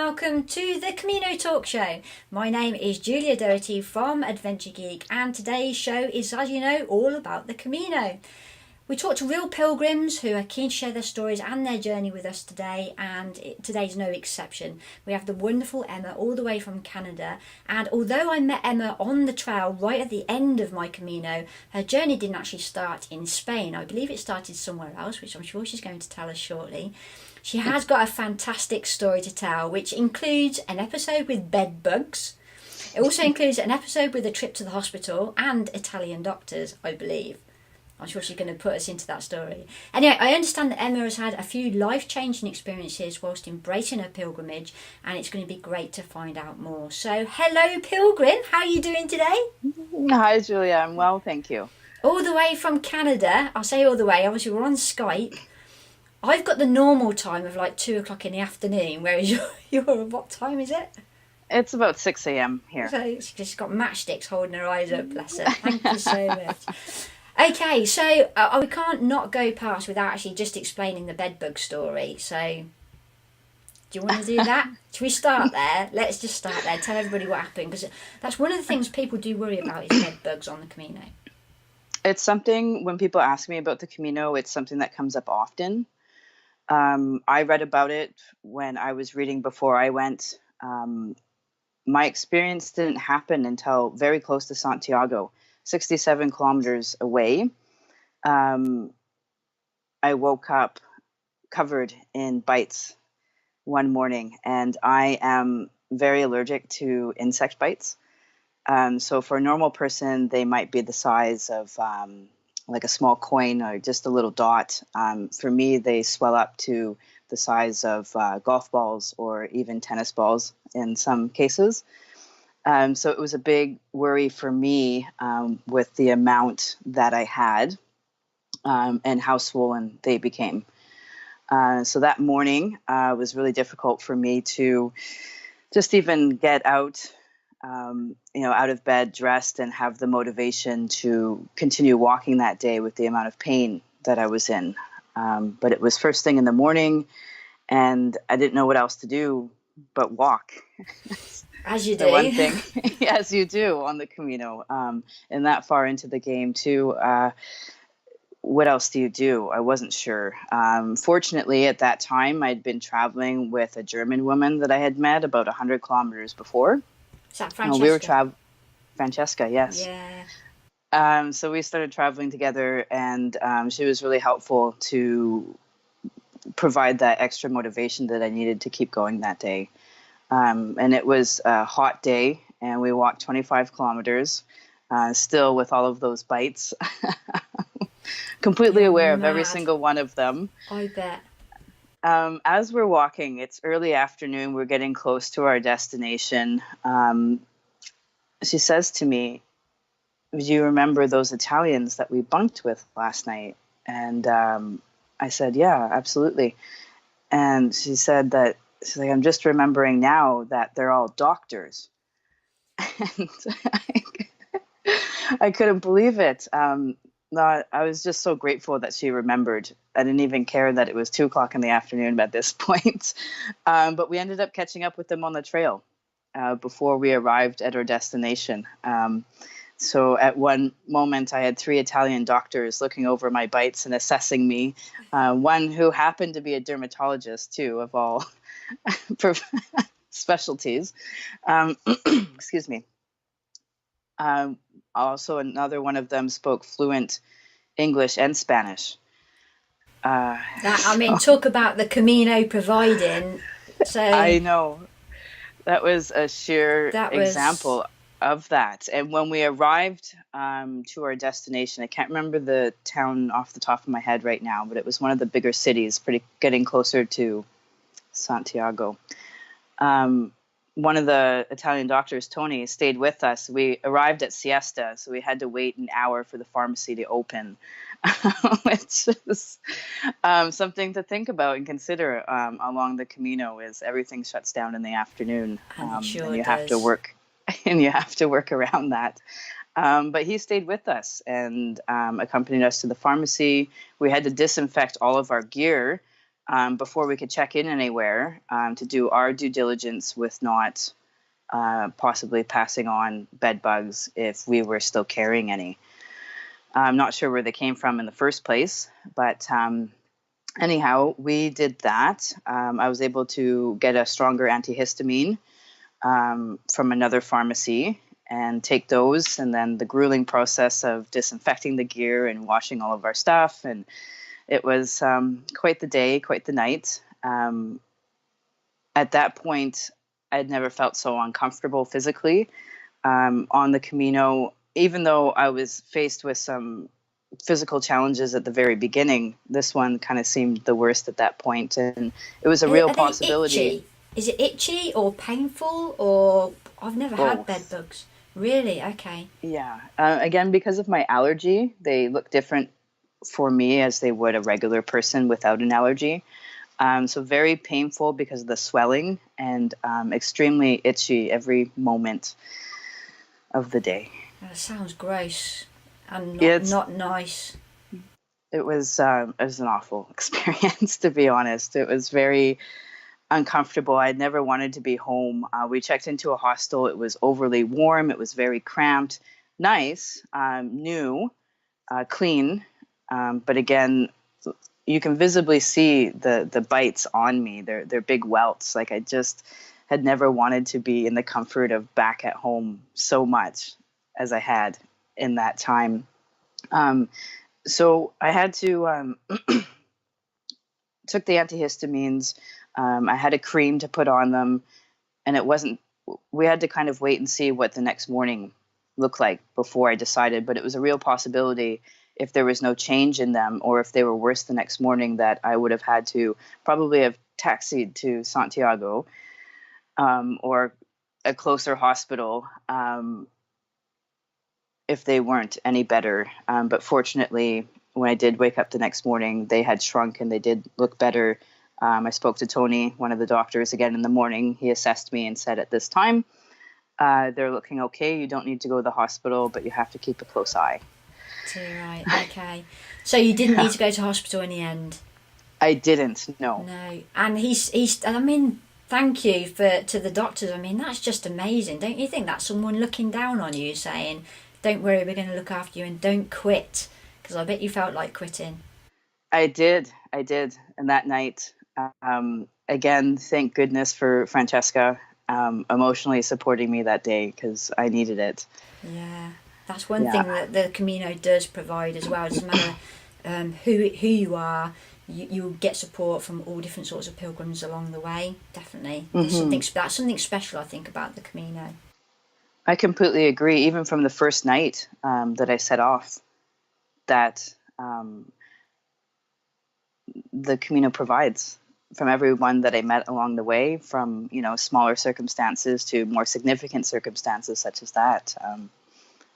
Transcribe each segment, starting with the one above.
welcome to the Camino Talk Show. My name is Julia Doherty from Adventure Geek, and today's show is, as you know, all about the Camino. We talk to real pilgrims who are keen to share their stories and their journey with us today, and today's no exception. We have the wonderful Emma all the way from Canada, and although I met Emma on the trail right at the end of my Camino, her journey didn't actually start in Spain. I believe it started somewhere else, which I'm sure she's going to tell us shortly. She has got a fantastic story to tell, which includes an episode with bed bugs. It also includes an episode with a trip to the hospital and Italian doctors, I believe. I'm sure she's going to put us into that story. Anyway, I understand that Emma has had a few life-changing experiences whilst embracing her pilgrimage, and it's going to be great to find out more. So, hello, Pilgrim. How are you doing today? Hi, Julia. I'm well, thank you. All the way from Canada. I'll say all the way. Obviously, we're on Skype. I've got the normal time of like 2 o'clock in the afternoon, whereas you're what time is it? It's about 6 a.m. here. So she's got matchsticks holding her eyes up, bless her. Thank you so much. Okay, so we can't not go past without actually just explaining the bedbug story. So do you want to do that? Should we start there? Let's just start there. Tell everybody what happened, because that's one of the things people do worry about is bedbugs on the Camino. It's something, when people ask me about the Camino, it's something that comes up often. I read about it when I was reading before I went. My experience didn't happen until very close to Santiago, 67 kilometers away. I woke up covered in bites one morning, and I am very allergic to insect bites. So for a normal person, they might be the size of like a small coin or just a little dot. For me, they swell up to the size of golf balls or even tennis balls in some cases. So it was a big worry for me with the amount that I had and how swollen they became. So that morning was really difficult for me to just even get out out of bed, dressed, and have the motivation to continue walking that day with the amount of pain that I was in. But it was first thing in the morning, and I didn't know what else to do but walk. As you do. The one thing, as you do on the Camino, and that far into the game too. What else do you do? I wasn't sure. Fortunately, at that time, I'd been traveling with a German woman that I had met about 100 kilometers before. Is that Francesca? We were Francesca, yes. Yeah. So we started traveling together, and she was really helpful to provide that extra motivation that I needed to keep going that day. And it was a hot day, and we walked 25 kilometers, still with all of those bites, completely aware of every single one of them. I bet. As we're walking, it's early afternoon, we're getting close to our destination. She says to me, "Do you remember those Italians that we bunked with last night?" And I said, "Yeah, absolutely." And she said that, she's like, "I'm just remembering now that they're all doctors." And I couldn't believe it. I was just so grateful that she remembered. I didn't even care that it was 2 o'clock in the afternoon at this point. But we ended up catching up with them on the trail before we arrived at our destination. So at one moment, I had 3 Italian doctors looking over my bites and assessing me. One who happened to be a dermatologist, too, of all specialties. Excuse me. Also, another one of them spoke fluent English and Spanish. Talk about the Camino providing. So I know. That was a sheer example of that. And when we arrived to our destination, I can't remember the town off the top of my head right now, but it was one of the bigger cities, getting closer to Santiago. One of the Italian doctors, Tony, stayed with us. We arrived at siesta, so we had to wait an hour for the pharmacy to open, which is something to think about and consider along the Camino. Is everything shuts down in the afternoon, and you have to work, and you have to work around that. But he stayed with us and accompanied us to the pharmacy. We had to disinfect all of our gear before we could check in anywhere, to do our due diligence with not possibly passing on bed bugs if we were still carrying any. I'm not sure where they came from in the first place, but anyhow, we did that. I was able to get a stronger antihistamine from another pharmacy and take those, and then the grueling process of disinfecting the gear and washing all of our stuff. And it was quite the day, quite the night. At that point, I'd never felt so uncomfortable physically on the Camino. Even though I was faced with some physical challenges at the very beginning, this one kind of seemed the worst at that point, and it was a real Are they possibility. itchy? Is it itchy or painful, or I've never had bed Both. bugs. Really? Okay. Yeah. Again, because of my allergy, they look different for me as they would a regular person without an allergy. So very painful because of the swelling, and extremely itchy every moment of the day. That sounds gross and It's not nice. it was an awful experience, to be honest. It was very uncomfortable. I'd never wanted to be home. We checked into a hostel. It was overly warm. It was very cramped. Nice, new, clean, but again, you can visibly see the bites on me. They're big welts. Like, I just had never wanted to be in the comfort of back at home so much as I had in that time. So I had to took the antihistamines. I had a cream to put on them, and it wasn't. We had to kind of wait and see what the next morning looked like before I decided. But it was a real possibility, if there was no change in them, or if they were worse the next morning, that I would have had to probably have taxied to Santiago, or a closer hospital, if they weren't any better. But fortunately, when I did wake up the next morning, they had shrunk and they did look better. I spoke to Tony, one of the doctors, again in the morning. He assessed me and said, at this time, they're looking okay. You don't need to go to the hospital, but you have to keep a close eye. Right. Okay. So you didn't need to go to hospital in the end. I didn't, no. No. And he's. I mean, thank you to the doctors. I mean, that's just amazing. Don't you think that's someone looking down on you, saying, "Don't worry, we're going to look after you and don't quit." Because I bet you felt like quitting. I did. And that night, again, thank goodness for Francesca emotionally supporting me that day, because I needed it. Yeah, that's one thing Yeah. that the Camino does provide as well. It doesn't matter who you are, you get support from all different sorts of pilgrims along the way. Definitely, that's something special, I think, about the Camino. I completely agree. Even from the first night that I set off, that the Camino provides, from everyone that I met along the way, from smaller circumstances to more significant circumstances such as that.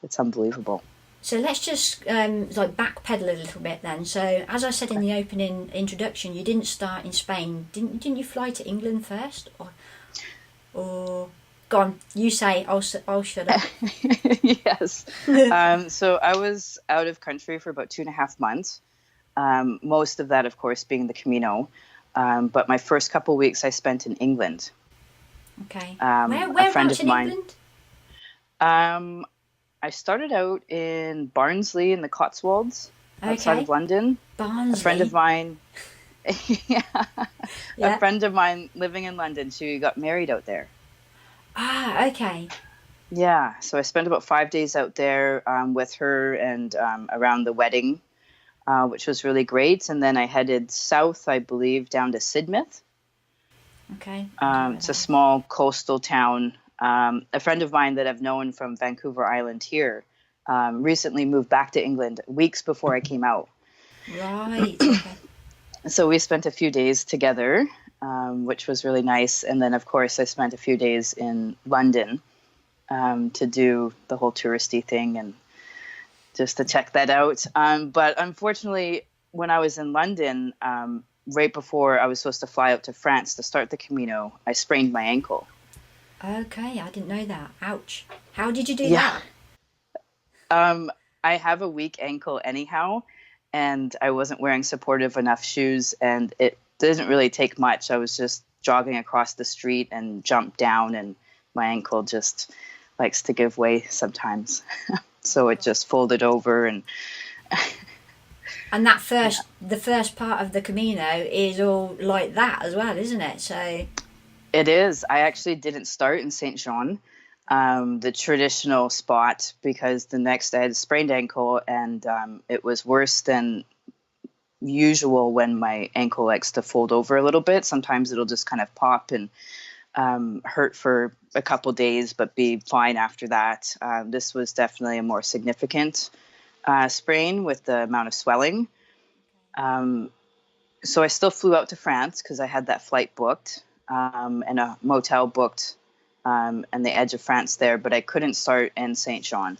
It's unbelievable. So let's just like backpedal a little bit then. So as I said in the opening introduction, you didn't start in Spain, didn't you? Fly to England first, or go on, you say. I'll shut up. Yes. So I was out of country for about 2.5 months. Most of that, of course, being the Camino. But my first couple of weeks I spent in England. Okay. A friend Whereabouts of in mine. England? I started out in Barnsley in the Cotswolds, outside Okay. of London. Barnsley. A friend of mine, yeah, Yeah. a friend of mine living in London, she got married out there. Ah, okay. Yeah, so I spent about 5 days out there with her, and around the wedding, which was really great. And then I headed south, I believe, down to Sidmouth. Okay. It's a small coastal town. A friend of mine that I've known from Vancouver Island here recently moved back to England weeks before I came out. Right. Okay. So we spent a few days together, which was really nice. And then, of course, I spent a few days in London to do the whole touristy thing and just to check that out. But unfortunately, when I was in London, right before I was supposed to fly out to France to start the Camino, I sprained my ankle. Okay, I didn't know that. Ouch. How did you do Yeah. that? I have a weak ankle anyhow, and I wasn't wearing supportive enough shoes, and didn't really take much. I was just jogging across the street and jumped down, and my ankle just likes to give way sometimes. So it just folded over, and And the first part of the Camino is all like that as well, isn't it? So it is. I actually didn't start in Saint Jean, the traditional spot, because the next day I had a sprained ankle, and it was worse than usual when my ankle likes to fold over a little bit. Sometimes it'll just kind of pop and hurt for a couple days, but be fine after that. This was definitely a more significant sprain with the amount of swelling. So I still flew out to France because I had that flight booked and a motel booked and the edge of France there, but I couldn't start in Saint Jean.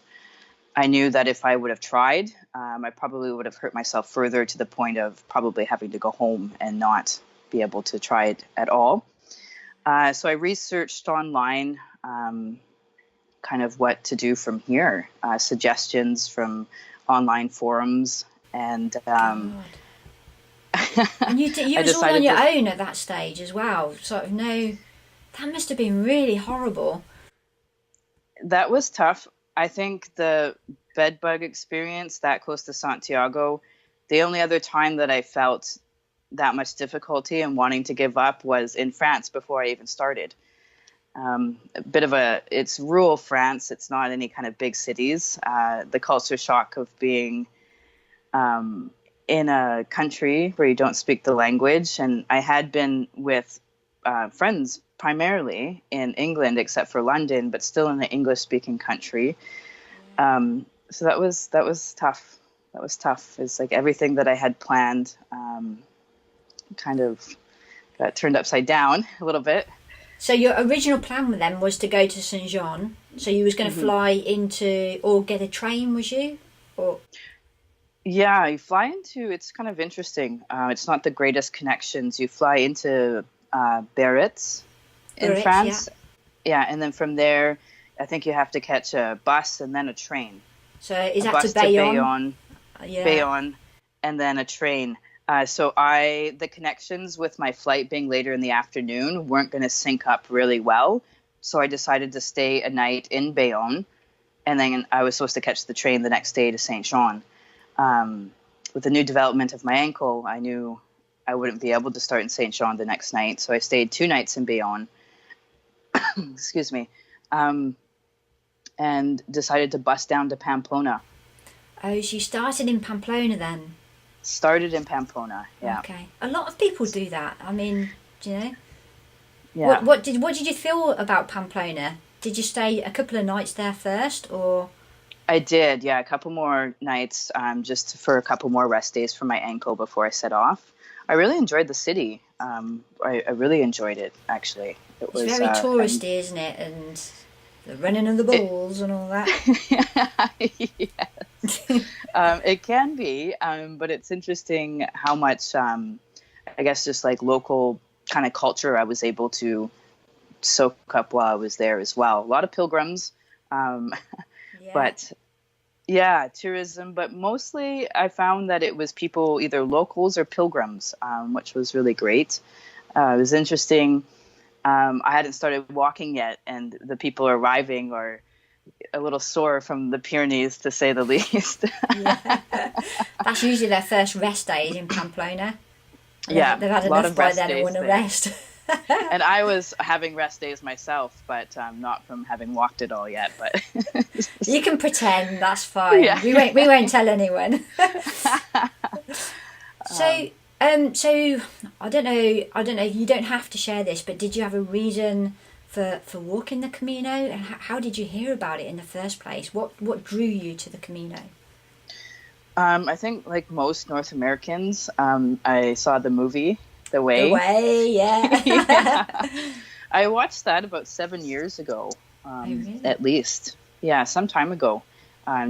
I knew that if I would have tried, I probably would have hurt myself further, to the point of probably having to go home and not be able to try it at all. So I researched online kind of what to do from here, suggestions from online forums, and and you was all on your own at that stage as well. Sort of that must have been really horrible. That was tough. I think the bed bug experience that close to Santiago, the only other time that I felt that much difficulty and wanting to give up was in France before I even started. It's rural France. It's not any kind of big cities. The culture shock of being in a country where you don't speak the language. And I had been with friends primarily in England, except for London, but still in an English-speaking country. So that was tough. That was tough. It's like everything that I had planned kind of got turned upside down a little bit. So your original plan with them was to go to Saint Jean. So you was going to fly into, or get a train, was you? Or yeah, you fly into. It's kind of interesting. It's not the greatest connections. You fly into Biarritz in France. Yeah, and then from there, I think you have to catch a bus and then a train. So is that to Bayonne? Bayonne, and then a train. So the connections with my flight being later in the afternoon weren't going to sync up really well. So I decided to stay a night in Bayonne, and then I was supposed to catch the train the next day to Saint Jean. With the new development of my ankle, I knew I wouldn't be able to start in Saint Jean the next night. So I stayed 2 nights in Bayonne. Excuse me. And decided to bus down to Pamplona. Oh, so you started in Pamplona then? Started in Pamplona, yeah. Okay. A lot of people do that. I mean, do you know? Yeah. What did you feel about Pamplona? Did you stay a couple of nights there first, or? I did, yeah, a couple more nights, just for a couple more rest days for my ankle before I set off. I really enjoyed the city. I really enjoed it, actually. It's very touristy, isn't it? And the running of the bulls and all that. Yes. It can be, but it's interesting how much, I guess, just like local kind of culture I was able to soak up while I was there as well. A lot of pilgrims, but yeah, tourism. But mostly I found that it was people, either locals or pilgrims, which was really great. It was interesting. I hadn't started walking yet, and the people arriving are a little sore from the Pyrenees, to say the least. Yeah. That's usually their first rest days in Pamplona. Yeah, they've had enough by then and want to rest. And I was having rest days myself, but not from having walked it all yet. But you can pretend, that's fine. Yeah. We won't tell anyone. So I don't know. You don't have to share this, but did you have a reason for walking the Camino? And how did you hear about it in the first place? What drew you to the Camino? I think, like most North Americans, I saw the movie The Way. The Way, yeah. Yeah. I watched that about 7 years ago, really? At least. Yeah, some time ago.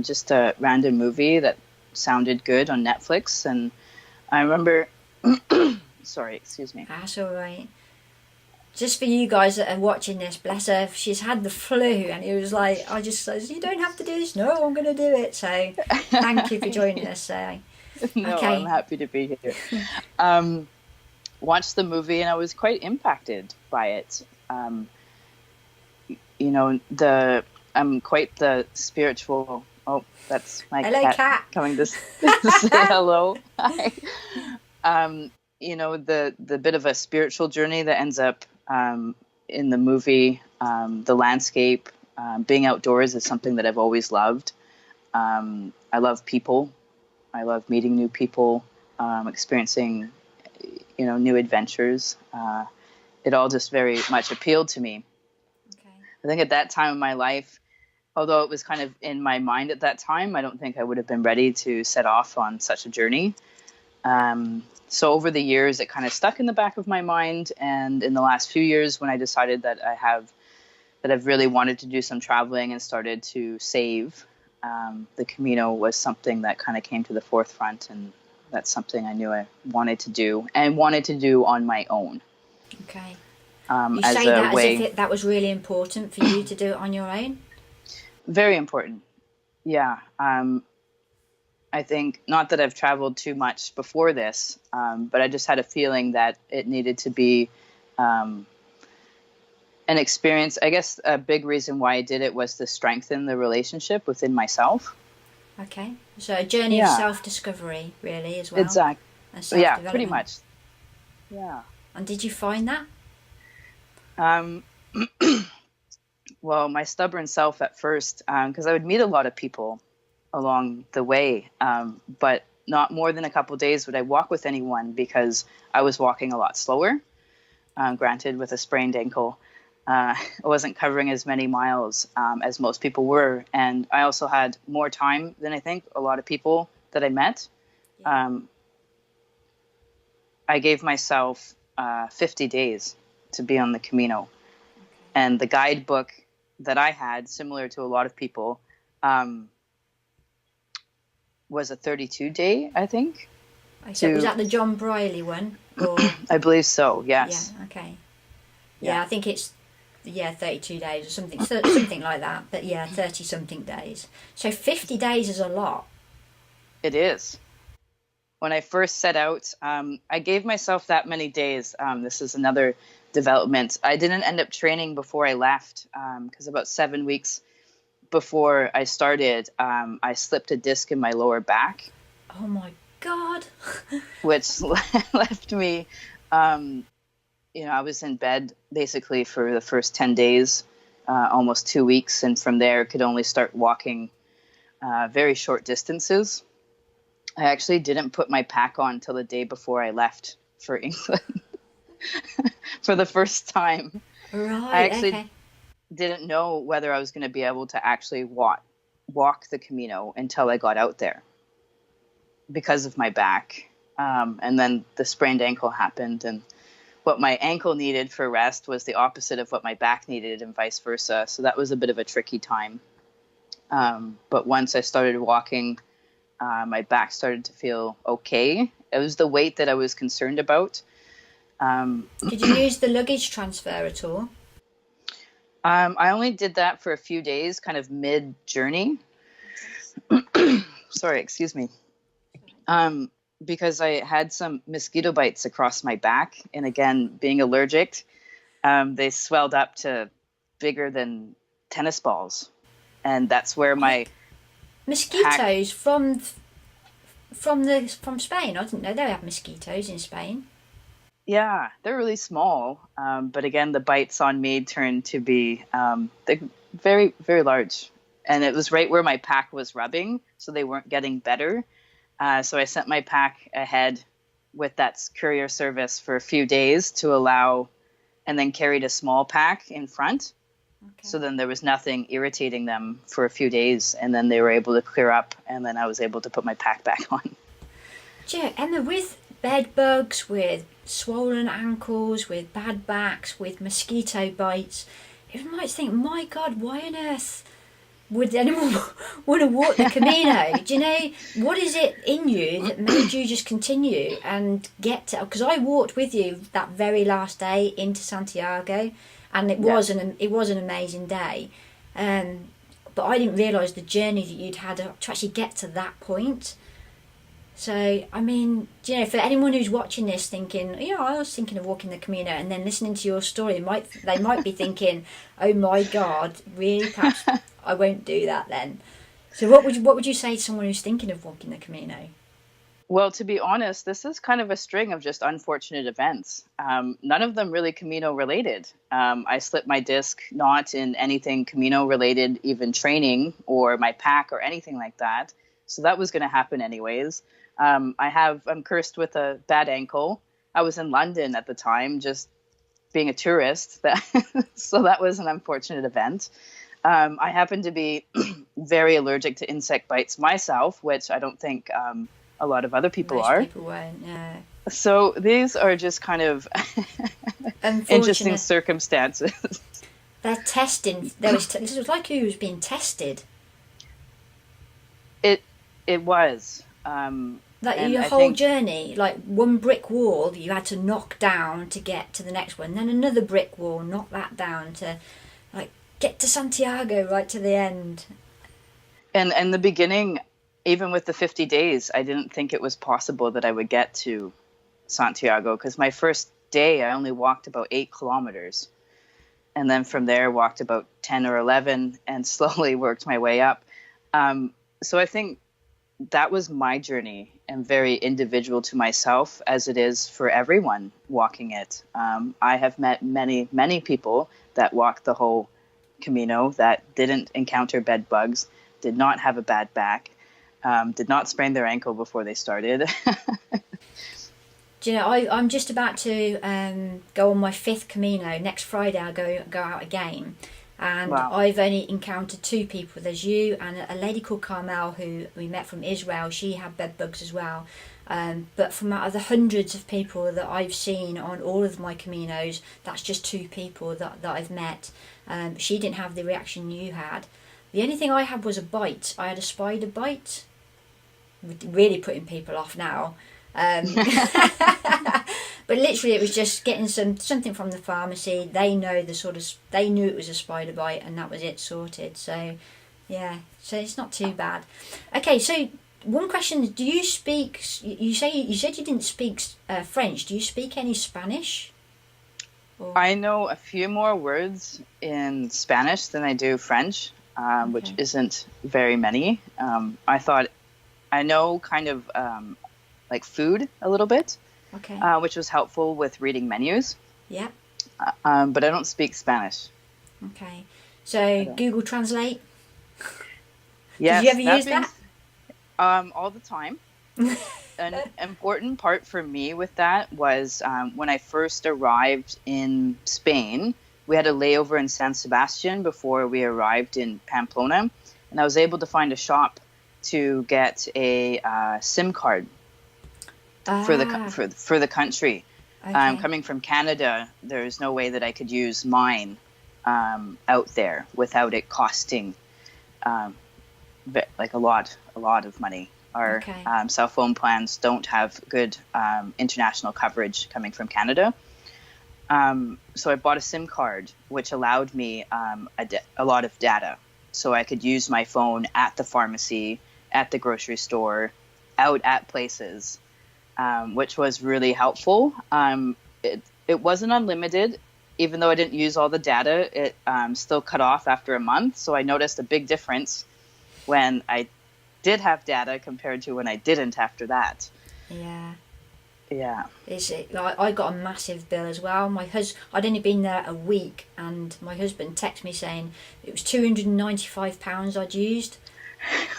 Just a random movie that sounded good on Netflix, and I remember. Sorry, excuse me. That's all right. Just for you guys that are watching this, bless her, she's had the flu, and it was like, I just said, you don't have to do this. No, I'm going to do it. So thank you for joining us. No, okay. I'm happy to be here. watched the movie and I was quite impacted by it. You know, I'm quite the spiritual. Oh, that's my Hello, cat. coming to say hello. Hi. You know, the bit of a spiritual journey that ends up in the movie, the landscape, being outdoors is something that I've always loved. I love people. I love meeting new people, experiencing, you know, new adventures. It all just very much appealed to me. Okay. I think at that time in my life, although it was kind of in my mind at that time, I don't think I would have been ready to set off on such a journey. So over the years, it kind of stuck in the back of my mind. And in the last few years, when I decided that I've really wanted to do some traveling and started to save, the Camino was something that kind of came to the forefront. And that's something I knew I wanted to do and wanted to do on my own. Okay. You say that as if that was really important for you to do it on your own? Very important. Yeah. I think, not that I've traveled too much before this, but I just had a feeling that it needed to be an experience. I guess a big reason why I did it was to strengthen the relationship within myself. Okay. So a journey of self-discovery, really, as well. Exactly. And yeah, pretty much. Yeah. And did you find that? Well, my stubborn self at first, because I would meet a lot of people along the way, but not more than a couple of days would I walk with anyone because I was walking a lot slower. Granted, with a sprained ankle, I wasn't covering as many miles as most people were, and I also had more time than I think a lot of people that I met. Yeah. I gave myself 50 days to be on the Camino. Okay. And the guidebook that I had, similar to a lot of people, was a 32-day, I think. So was that the John Briley one? Or... I believe so, yes. Yeah, okay. Yeah, I think it's 32 days or something like that. But yeah, 30-something days. So 50 days is a lot. It is. When I first set out, I gave myself that many days. This is another development. I didn't end up training before I left because about 7 weeks before I started, I slipped a disc in my lower back. Oh my God. Which left me, I was in bed basically for the first 10 days, almost 2 weeks. And from there could only start walking very short distances. I actually didn't put my pack on till the day before I left for England for the first time. Right, I actually didn't know whether I was going to be able to actually walk the Camino until I got out there because of my back. And then the sprained ankle happened, and what my ankle needed for rest was the opposite of what my back needed, and vice versa. So that was a bit of a tricky time. But once I started walking, my back started to feel okay. It was the weight that I was concerned about. Did you use the luggage transfer at all? I only did that for a few days, kind of mid-journey. Sorry, excuse me. Because I had some mosquito bites across my back. And again, being allergic, they swelled up to bigger than tennis balls. And that's where my... Mosquitoes from Spain? I didn't know they had mosquitoes in Spain. Yeah, they're really small, but again, the bites on me turned to be they're very, very large, and it was right where my pack was rubbing, so they weren't getting better. So I sent my pack ahead with that courier service for a few days to allow, and then carried a small pack in front. Okay. So then there was nothing irritating them for a few days, and then they were able to clear up, and then I was able to put my pack back on. Joe, Emma, with bed bugs, with swollen ankles, with bad backs, with mosquito bites, you might think, my God, why on earth would anyone want to walk the Camino? Do you know, what is it in you that made you just continue and get to... Because I walked with you that very last day into Santiago, and it was an amazing day. But I didn't realise the journey that you'd had to actually get to that point. So, I mean, for anyone who's watching this thinking, I was thinking of walking the Camino, and then listening to your story, they might be thinking, oh my God, really? Perhaps I won't do that then. So what would you say to someone who's thinking of walking the Camino? Well, to be honest, this is kind of a string of just unfortunate events. None of them really Camino related. I slipped my disc not in anything Camino related, even training or my pack or anything like that. So that was going to happen anyways. I'm cursed with a bad ankle. I was in London at the time, just being a tourist. So that was an unfortunate event. I happen to be very allergic to insect bites myself, which I don't think a lot of other people Most are. people won't, yeah. So these are just kind of interesting circumstances. They're testing. This was like who was being tested. It was. Like your whole journey, like one brick wall you had to knock down to get to the next one, then another brick wall, knock that down to like get to Santiago, right to the end. And in the beginning, even with the 50 days, I didn't think it was possible that I would get to Santiago, because my first day I only walked about 8 kilometers. And then from there walked about 10 or 11 and slowly worked my way up. So I think that was my journey, and very individual to myself, as it is for everyone walking it. I have met many, many people that walked the whole Camino that didn't encounter bed bugs, did not have a bad back, did not sprain their ankle before they started. Do you know, I'm just about to go on my 5th Camino. Next Friday I'll go out again. And wow. I've only encountered 2 people. There's you and a lady called Carmel who we met from Israel. She had bed bugs as well. But from out of the hundreds of people that I've seen on all of my Caminos, that's just 2 people that I've met. She didn't have the reaction you had. The only thing I had was a bite. I had a spider bite. Really putting people off now. But literally it was just getting something from the pharmacy. They knew it was a spider bite, and that was it, sorted. So yeah, so it's not too bad. Okay, so one question: do you speak? You said you didn't speak French. Do you speak any Spanish? Or? I know a few more words in Spanish than I do French, which isn't very many. I know kind of like food a little bit. Okay. Which was helpful with reading menus. Yeah. But I don't speak Spanish. Okay. So Google Translate? Yes. Did you ever use that? All the time. An important part for me with that was when I first arrived in Spain, we had a layover in San Sebastian before we arrived in Pamplona. And I was able to find a shop to get a SIM card. For the country. Okay. Coming from Canada, there's no way that I could use mine out there without it costing like a lot of money. Our cell phone plans don't have good international coverage coming from Canada. So I bought a SIM card, which allowed me a lot of data. So I could use my phone at the pharmacy, at the grocery store, out at places. Which was really helpful. It wasn't unlimited, even though I didn't use all the data. It still cut off after a month, so I noticed a big difference when I did have data compared to when I didn't after that. Yeah. I got a massive bill as well. I'd only been there a week, and my husband texted me saying it was £295 I'd used.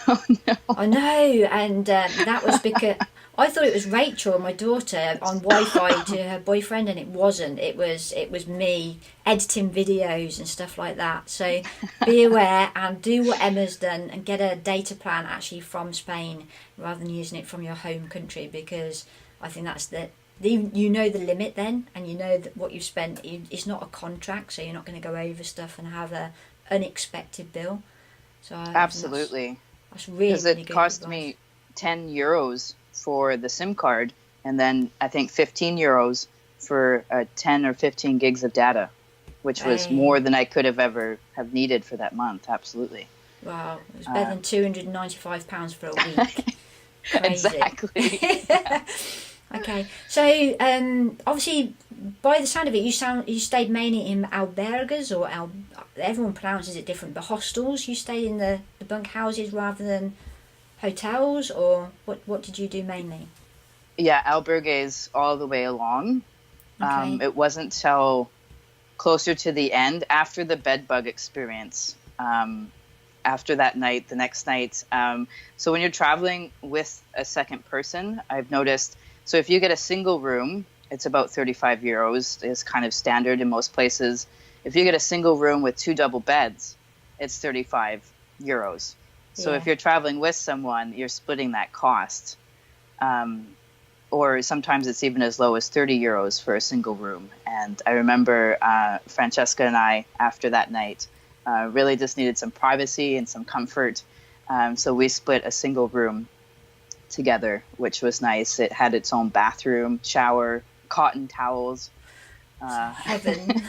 Oh no! I know, and that was because. I thought it was Rachel, my daughter, on Wi-Fi to her boyfriend, and it wasn't. It was me editing videos and stuff like that. So be aware and do what Emma's done and get a data plan actually from Spain rather than using it from your home country, because I think that's you know the limit then, and you know that what you've spent. It's not a contract, so you're not going to go over stuff and have a unexpected bill. So absolutely, that's really, because really it good cost advice. me €10 for the SIM card, and then I think €15 for 10 or 15 gigs of data, which was more than I could have ever have needed for that month. Absolutely. Wow, it was better than £295 for a week. Crazy. Exactly. Yeah. Okay, so obviously, by the sound of it, you stayed mainly in albergues or everyone pronounces it different, but hostels. You stayed in the bunk houses rather than hotels, or what did you do mainly? Yeah, albergues all the way along. Okay, It wasn't till closer to the end, after the bed bug experience. After that night, the next night. So when you're traveling with a second person, I've noticed. So if you get a single room, it's about 35 euros is kind of standard in most places. If you get a single room with 2 double beds, it's 35 euros. So yeah, if you're traveling with someone, you're splitting that cost. Or sometimes it's even as low as 30 euros for a single room. And I remember Francesca and I, after that night, really just needed some privacy and some comfort. So we split a single room together, which was nice. It had its own bathroom, shower, cotton towels. heaven.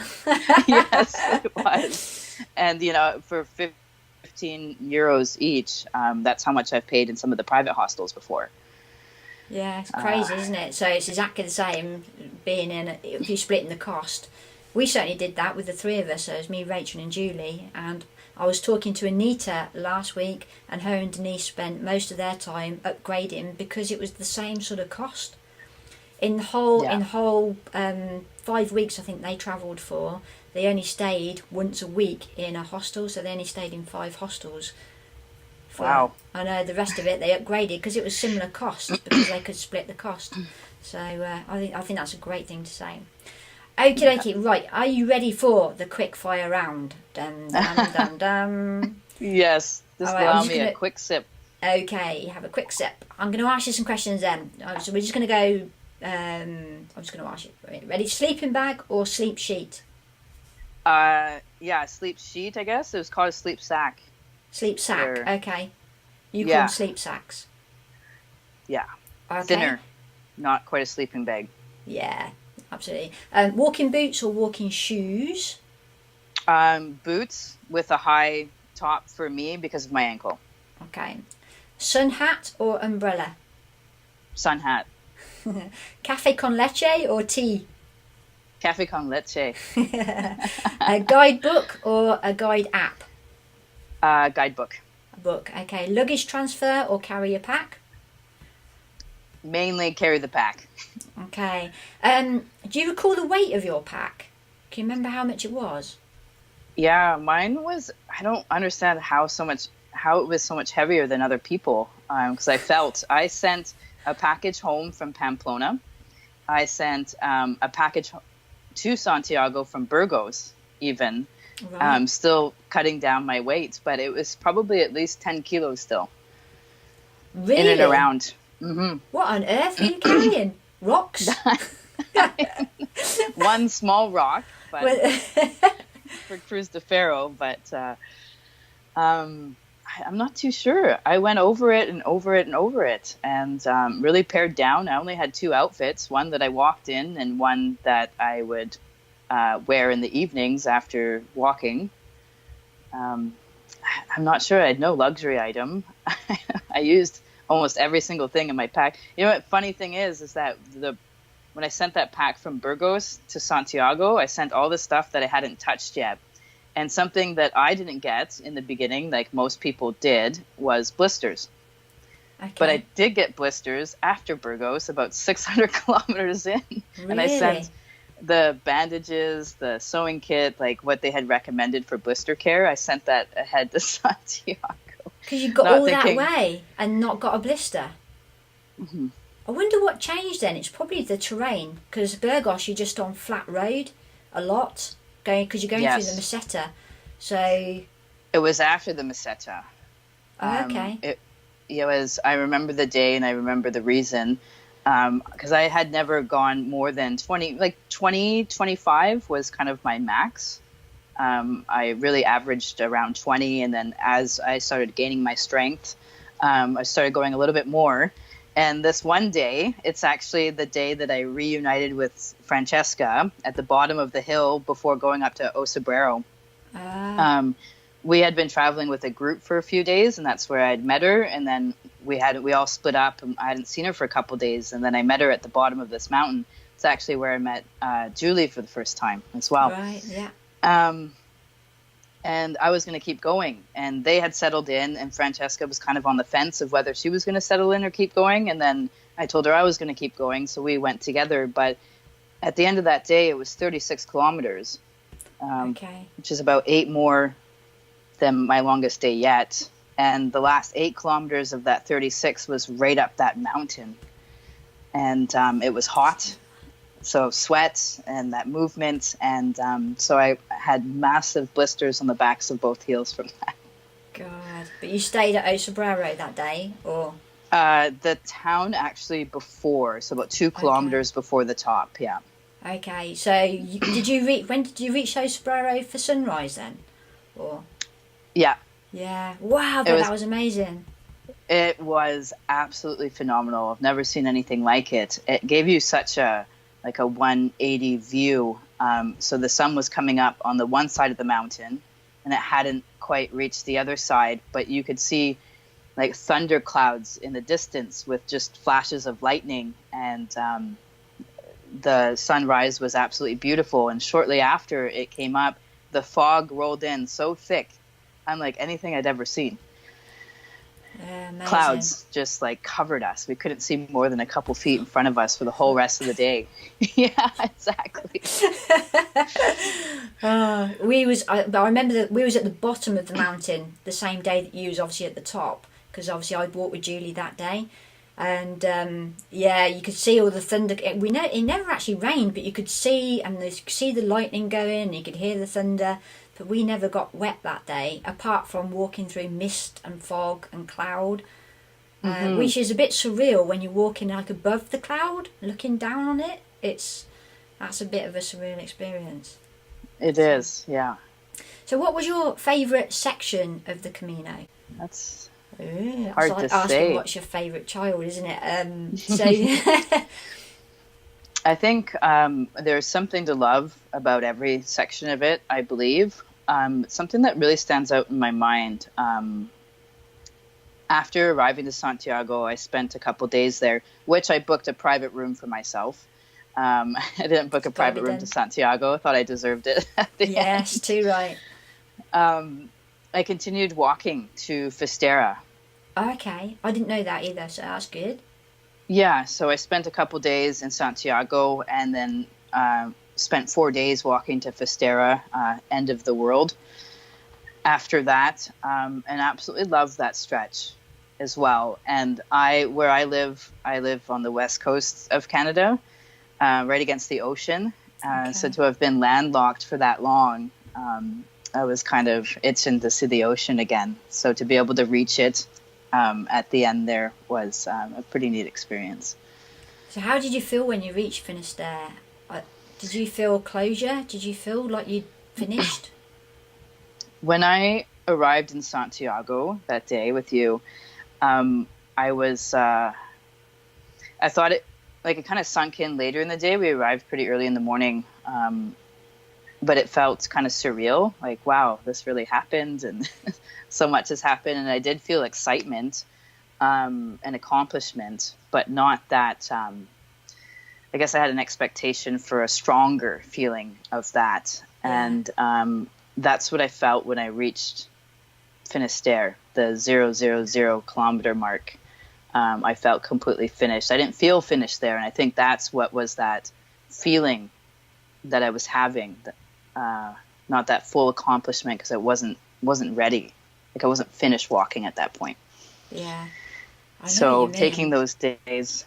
Yes, it was. And, for 15 euros each, that's how much I've paid in some of the private hostels before. Yeah, it's crazy, isn't it? So it's exactly the same being if you're splitting the cost. We certainly did that with the three of us. So it was me, Rachel, and Julie. And I was talking to Anita last week, and her and Denise spent most of their time upgrading because it was the same sort of cost. In the whole 5 weeks, I think they travelled for. They only stayed once a week in a hostel, so they only stayed in 5 hostels. Wow. I know the rest of it they upgraded because it was similar cost because they could split the cost. So I think that's a great thing to say. Okie dokie, right, are you ready for the quick fire round? Dum dum dum dum. Yes, just Right, allow me a quick sip. Okay, have a quick sip. I'm going to ask you some questions then. So we're just going to go. I'm just going to ask you. Ready? Sleeping bag or sleep sheet? Yeah, sleep sheet, I guess. It was called a sleep sack. Sleep sack. Or, Okay. You call yeah, them sleep sacks. yeah. Okay. Thinner, not quite a sleeping bag. Yeah, absolutely. Walking boots or walking shoes? Boots with a high top for me because of my ankle. Okay. Sun hat or umbrella? Sun hat. Cafe con leche or tea? Cafe con leche. A guidebook or a guide app? Guidebook. A book. Okay. Luggage transfer or carry a pack? Mainly carry the pack. Okay. Do you recall the weight of your pack? Can you remember how much it was? Yeah, mine was. I don't understand how it was so much heavier than other people. Because I sent a package home from Pamplona. I sent a package to Santiago from Burgos, even. Right. Still cutting down my weight, but it was probably at least 10 kilos still. Really? In and around. Mm-hmm. What on earth are you carrying? Rocks? One small rock, but for Cruz de Ferro, but I'm not too sure. I went over it and over it and over it, and really pared down. I only had 2 outfits, one that I walked in and one that I would wear in the evenings after walking. I'm not sure. I had no luxury item. I used almost every single thing in my pack. You know what? Funny thing is that when I sent that pack from Burgos to Santiago, I sent all the stuff that I hadn't touched yet. And something that I didn't get in the beginning, like most people did, was blisters. Okay. But I did get blisters after Burgos, about 600 kilometers in. Really? And I sent the bandages, the sewing kit, like what they had recommended for blister care. I sent that ahead to Santiago. Because you got all that way and not got a blister. Mm-hmm. I wonder what changed then. It's probably the terrain. Because Burgos, you're just on flat road a lot, because you're going through the Meseta. So it was after the Meseta. Okay. It was. I remember the day and I remember the reason. Because I had never gone more than 25 was kind of my max. I really averaged around 20, and then as I started gaining my strength, I started going a little bit more. And this one day, it's actually the day that I reunited with Francesca at the bottom of the hill before going up to Osabrero. We had been traveling with a group for a few days, and that's where I'd met her. And then we all split up, and I hadn't seen her for a couple of days, and then I met her at the bottom of this mountain. It's actually where I met Julie for the first time as well. Right, yeah. And I was going to keep going, and they had settled in, and Francesca was kind of on the fence of whether she was going to settle in or keep going. And then I told her I was going to keep going, so we went together. But at the end of that day, it was 36 kilometers, which is about 8 more than my longest day yet. And the last 8 kilometers of that 36 was right up that mountain. And it was hot, so sweat and that movement. And so I had massive blisters on the backs of both heels from that. God. But you stayed at Osabraro that day, or? The town actually before, so about 2 kilometers before the top, yeah. Okay, so when did you reach Osabraro for sunrise then? Or? Yeah. Yeah. Wow, that was amazing. It was absolutely phenomenal. I've never seen anything like it. It gave you such a 180 view. So the sun was coming up on the one side of the mountain, and it hadn't quite reached the other side, but you could see like thunder clouds in the distance with just flashes of lightning, and the sunrise was absolutely beautiful. And shortly after it came up, the fog rolled in so thick, unlike anything I'd ever seen. Clouds just like covered us. We couldn't see more than a couple feet in front of us for the whole rest of the day. Yeah, exactly. I remember that we was at the bottom of the mountain the same day that you was obviously at the top, because obviously I'd walked with Julie that day. And you could see all the thunder. It never actually rained, but you could see, and you could see the lightning going, you could hear the thunder. But we never got wet that day, apart from walking through mist and fog and cloud, which is a bit surreal when you're walking like above the cloud, looking down on it. That's a bit of a surreal experience. It is, yeah. So what was your favourite section of the Camino? That's hard to say. Asking what's your favourite child, isn't it? I think there's something to love about every section of it, I believe. Something that really stands out in my mind. After arriving to Santiago, I spent a couple days there, which I booked a private room for myself. I didn't book a private room to Santiago. I thought I deserved it at the end. Yes, too right. I continued walking to Finisterre. Okay, I didn't know that either, so that's good. Yeah, so I spent a couple days in Santiago, and then spent 4 days walking to Finisterre, end of the world. After that, and absolutely loved that stretch as well. And where I live on the west coast of Canada, right against the ocean. So to have been landlocked for that long, I was kind of itching to see the ocean again. So to be able to reach it at the end there was a pretty neat experience. So how did you feel when you reached Finisterre? Did you feel closure? Did you feel like you'd finished? When I arrived in Santiago that day with you, I thought it kind of sunk in later in the day. We arrived pretty early in the morning, but it felt kind of surreal. Like, wow, this really happened, and so much has happened. And I did feel excitement and accomplishment, but not that. I guess I had an expectation for a stronger feeling of that, and that's what I felt when I reached Finisterre, the 000 kilometer mark. I felt completely finished. I didn't feel finished there, and I think that's what was that feeling that I was having. Not that full accomplishment, because I wasn't ready. Like I wasn't finished walking at that point. Yeah. So taking those days,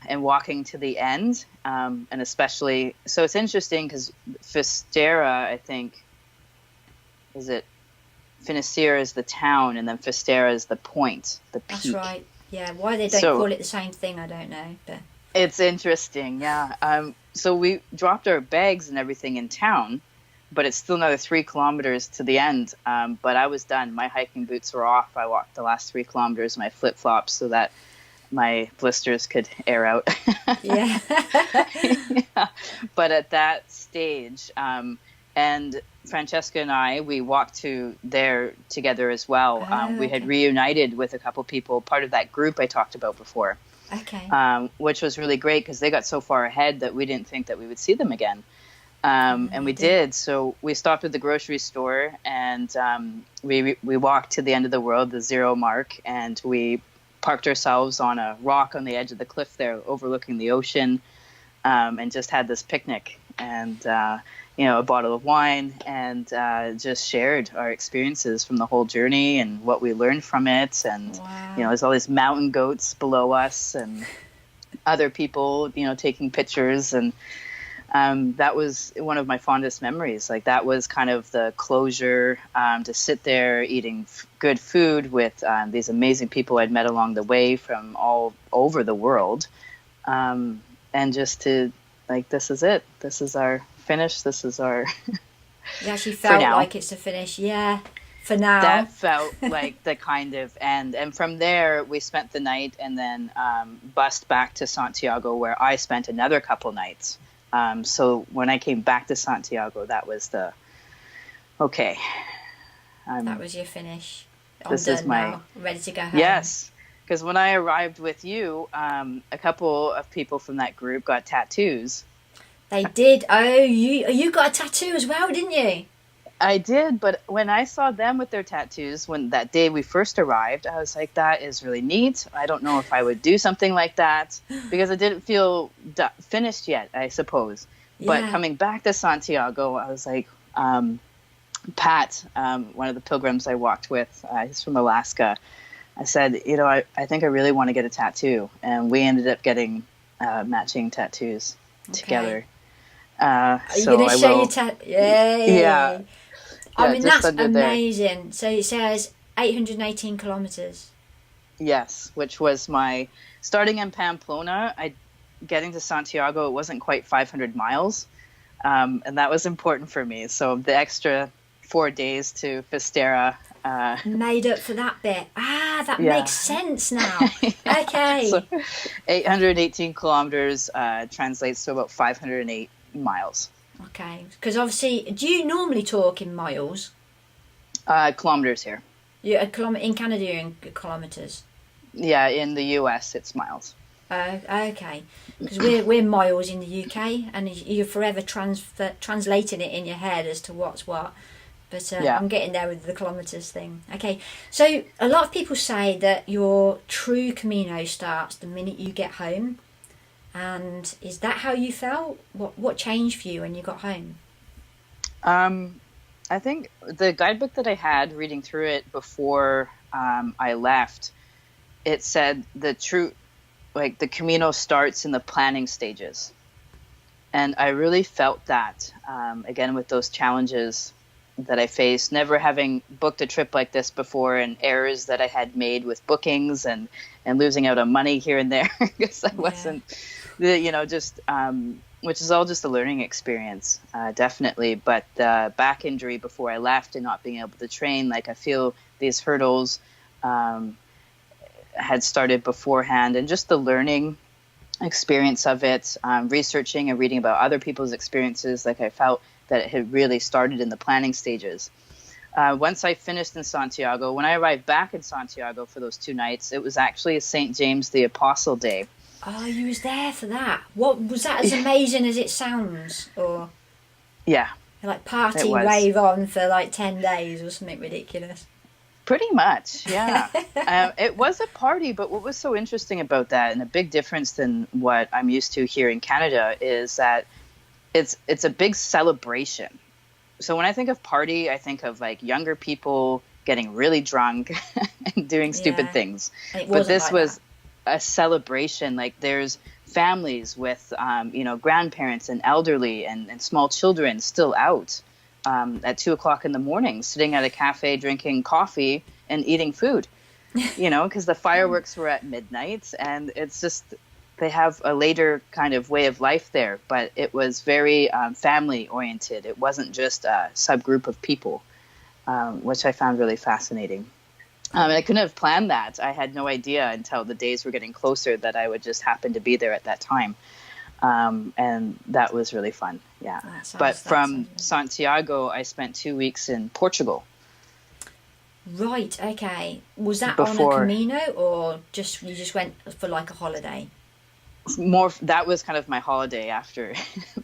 and walking to the end, and especially, so it's interesting because Finisterre, I think, Finisterre is the town, and then Finisterre is the point, the peak. That's right. Yeah, why they don't call it the same thing, I don't know. But it's interesting, yeah. So we dropped our bags and everything in town, but it's still another 3 kilometers to the end. But I was done. My hiking boots were off. I walked the last 3 kilometers in my flip-flops so that my blisters could air out. Yeah. But at that stage, and Francesca and I, we walked to there together as well. Oh, We had okay. reunited with a couple people, part of that group I talked about before, Okay. which was really great because they got so far ahead that we didn't think that we would see them again. And You we did. did. So we stopped at the grocery store, and we walked to the end of the world, the zero mark, and we parked ourselves on a rock on the edge of the cliff there, overlooking the ocean, and just had this picnic and a bottle of wine, and just shared our experiences from the whole journey and what we learned from it. And Wow. there's all these mountain goats below us, and other people taking pictures, and that was one of my fondest memories. Like, that was kind of the closure, to sit there eating good food with these amazing people I'd met along the way from all over the world, and just to, like, this is it. This is our finish. This is our You actually for felt now. like it's a finish. Yeah. For now. That felt like the kind of end. And from there, we spent the night, and then bussed back to Santiago, where I spent another couple nights. So when I came back to Santiago, that was okay. That was your finish. I'm This is done my now. I'm ready to go home. Yes, because when I arrived with you, a couple of people from that group got tattoos. They did. Oh, you got a tattoo as well, didn't you? I did, but when I saw them with their tattoos, when that day we first arrived, I was like, that is really neat. I don't know if I would do something like that, because it didn't feel finished yet, I suppose. But Yeah. coming back to Santiago, I was like, Pat, one of the pilgrims I walked with, he's from Alaska. I said, I think I really want to get a tattoo. And we ended up getting matching tattoos together. Are you So going to I show will. your tattoo? Yay! Yeah, I yeah, mean, just that's under there. amazing. So it says 818 kilometers. Yes, which was my starting in Pamplona. Getting to Santiago, it wasn't quite 500 miles, and that was important for me. So the extra 4 days to Finisterre. Made up for that bit. Ah, that Yeah. makes sense now. Yeah. Okay. So 818 kilometers translates to about 508 miles. Okay. Because obviously, do you normally talk in miles? Kilometers here. You a kilometer in Canada, you're in kilometers. Yeah, in the US, it's miles. Okay. Because we're miles in the UK, and you're forever translating it in your head as to what's what. But Yeah. I'm getting there with the kilometres thing. Okay, so a lot of people say that your true Camino starts the minute you get home. And is that how you felt? What changed for you when you got home? I think the guidebook that I had, reading through it before I left, it said the Camino starts in the planning stages. And I really felt that, again, with those challenges that I faced, never having booked a trip like this before, and errors that I had made with bookings, and losing out on money here and there because I wasn't, which is all just a learning experience, definitely. But the back injury before I left, and not being able to train, like, I feel these hurdles had started beforehand, and just the learning experience of it, researching and reading about other people's experiences, like, I felt that it had really started in the planning stages. Once I finished in Santiago, when I arrived back in Santiago for those 2 nights, it was actually St. James the Apostle Day. Oh, you was there for that. What was that, as amazing as it sounds? Or Yeah, like party it was. rave on for like 10 days or something ridiculous? Pretty much, yeah. It was a party, but what was so interesting about that, and a big difference than what I'm used to here in Canada, is that it's a big celebration. So when I think of party, I think of, like, younger people getting really drunk and doing stupid things. But this was a celebration. Like, there's families with, grandparents and elderly and small children still out at 2:00 in the morning, sitting at a cafe, drinking coffee and eating food, because the fireworks were at midnight, and it's just, they have a later kind of way of life there, but it was very family oriented. It wasn't just a subgroup of people, which I found really fascinating. And I couldn't have planned that. I had no idea until the days were getting closer that I would just happen to be there at that time. And that was really fun. Yeah. But That from sounds Santiago, I spent 2 weeks in Portugal. right. Okay. Was that on a Before Camino, or you just went for like a holiday? more that was kind of my holiday after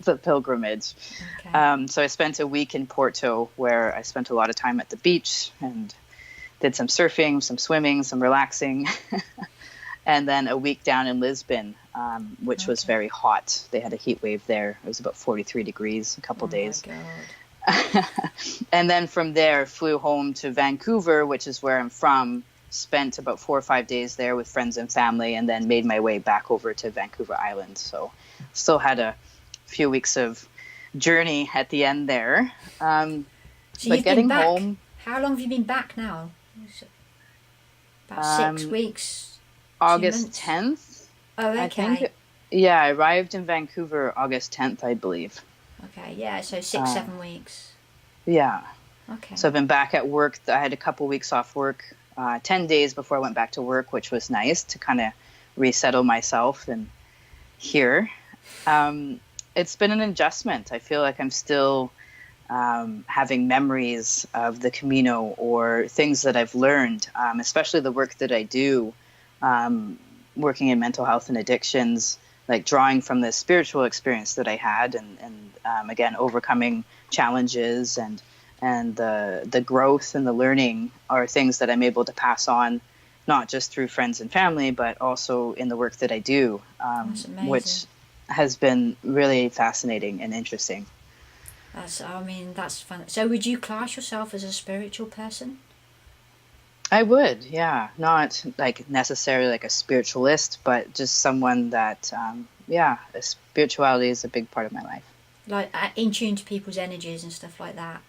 the pilgrimage. Okay. So I spent a week in Porto, where I spent a lot of time at the beach and did some surfing, some swimming, some relaxing. And then a week down in Lisbon, which was very hot. They had a heat wave there. It was about 43 degrees a couple days. My God. And then from there, flew home to Vancouver, which is where I'm from. Spent about 4 or 5 days there with friends and family, and then made my way back over to Vancouver Island. So still had a few weeks of journey at the end there. So But you've getting been back. home, How long have you been back now? About 6 weeks. 2 August months? 10th, Oh, okay. I think. Yeah, I arrived in Vancouver August 10th, I believe. Okay, yeah, so 6-7 weeks. Yeah. Okay. So I've been back at work. I had a couple weeks off work, 10 days before I went back to work, which was nice to kind of resettle myself and here. It's been an adjustment. I feel like I'm still having memories of the Camino or things that I've learned, especially the work that I do, working in mental health and addictions, like drawing from the spiritual experience that I had and again, overcoming challenges and the growth and the learning are things that I'm able to pass on, not just through friends and family, but also in the work that I do, which has been really fascinating and interesting. That's fun. So would you class yourself as a spiritual person? I would, yeah. Not like necessarily like a spiritualist, but just someone that, spirituality is a big part of my life. Like in tune to people's energies and stuff like that?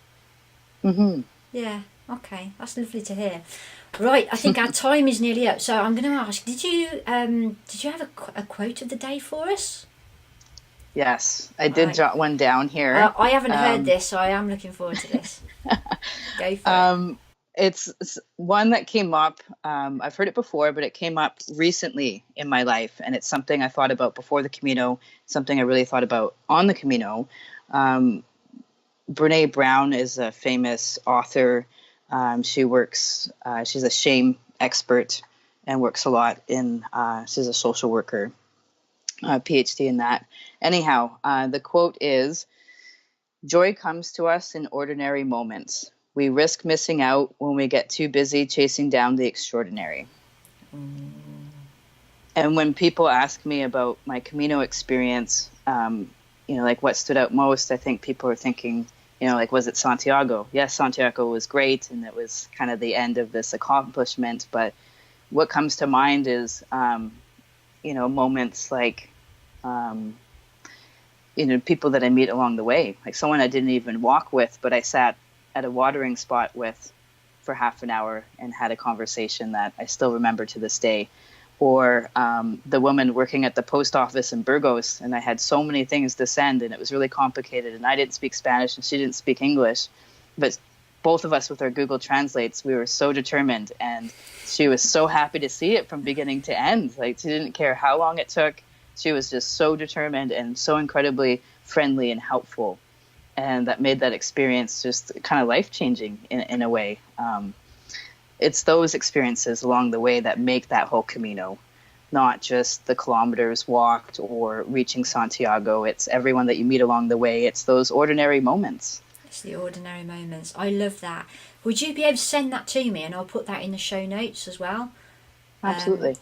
Mm-hmm. Yeah, okay. That's lovely to hear. Right, I think our time is nearly up. So I'm going to ask, did you have a quote of the day for us? Yes, I did jot one down here. I haven't heard this, so I am looking forward to this. Go for it. It's one that came up. I've heard it before, but it came up recently in my life, and it's something I thought about before the Camino, something I really thought about on the Camino. Brene Brown is a famous author. She's a shame expert and works a lot she's a social worker, PhD in that. Anyhow, the quote is, "Joy comes to us in ordinary moments. We risk missing out when we get too busy chasing down the extraordinary." And when people ask me about my Camino experience, like what stood out most, I think people are thinking, like, was it Santiago? Yes, Santiago was great, and it was kind of the end of this accomplishment. But what comes to mind is, moments like, people that I meet along the way, like someone I didn't even walk with, but I sat at a watering spot with for half an hour and had a conversation that I still remember to this day. Or the woman working at the post office in Burgos, and I had so many things to send, and it was really complicated, and I didn't speak Spanish and she didn't speak English, but both of us with our Google Translates, we were so determined, and she was so happy to see it from beginning to end. Like, she didn't care how long it took. She was just so determined and so incredibly friendly and helpful, and that made that experience just kind of life-changing in a way. It's those experiences along the way that make that whole Camino, not just the kilometers walked or reaching Santiago. It's everyone that you meet along the way. It's those ordinary moments. It's the ordinary moments. I love that. Would you be able to send that to me, and I'll put that in the show notes as well? Absolutely.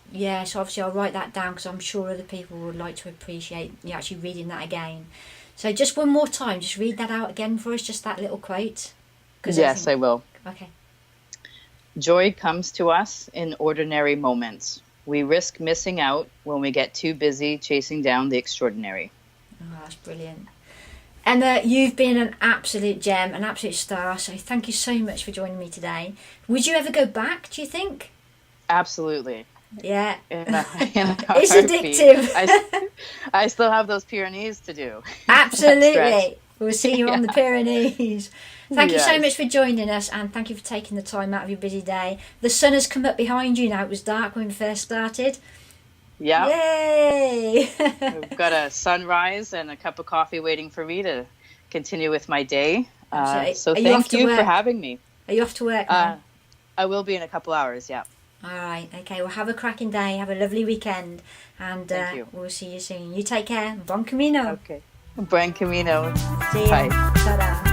So obviously I'll write that down because I'm sure other people would like to appreciate you actually reading that again. So just one more time, just read that out again for us, just that little quote. Yes, I will. Okay. Joy comes to us in ordinary moments. We risk missing out when we get too busy chasing down the extraordinary. Oh, that's brilliant. Emma, you've been an absolute gem, an absolute star, so thank you so much for joining me today. Would you ever go back, do you think? Absolutely. Yeah. It's addictive. I still have those Pyrenees to do. Absolutely. We'll see you on the Pyrenees. Thank you so much for joining us, and thank you for taking the time out of your busy day. The sun has come up behind you now. It was dark when we first started. Yeah. Yay! I've got a sunrise and a cup of coffee waiting for me to continue with my day. So, So are you off thank to you for work? having me. Are you off to work now? Uh, I will be in a couple hours. Yeah. All right. Okay. Well, have a cracking day. Have a lovely weekend, and Thank you. we'll see you soon. You take care. Bon Camino. Okay. Buen Camino. See ya. Bye. Ta-da.